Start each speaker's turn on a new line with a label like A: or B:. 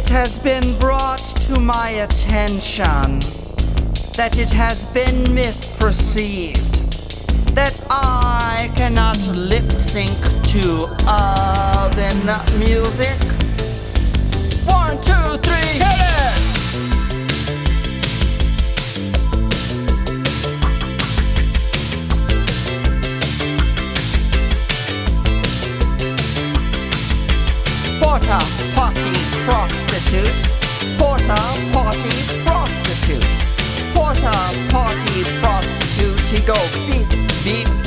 A: It has been brought to my attention that it has been misperceived that I cannot lip sync to urban music. 1, 2, 3, hit it! Porta potty prostitute. Porta potty prostitute. Porta potty prostitute. He go beep beep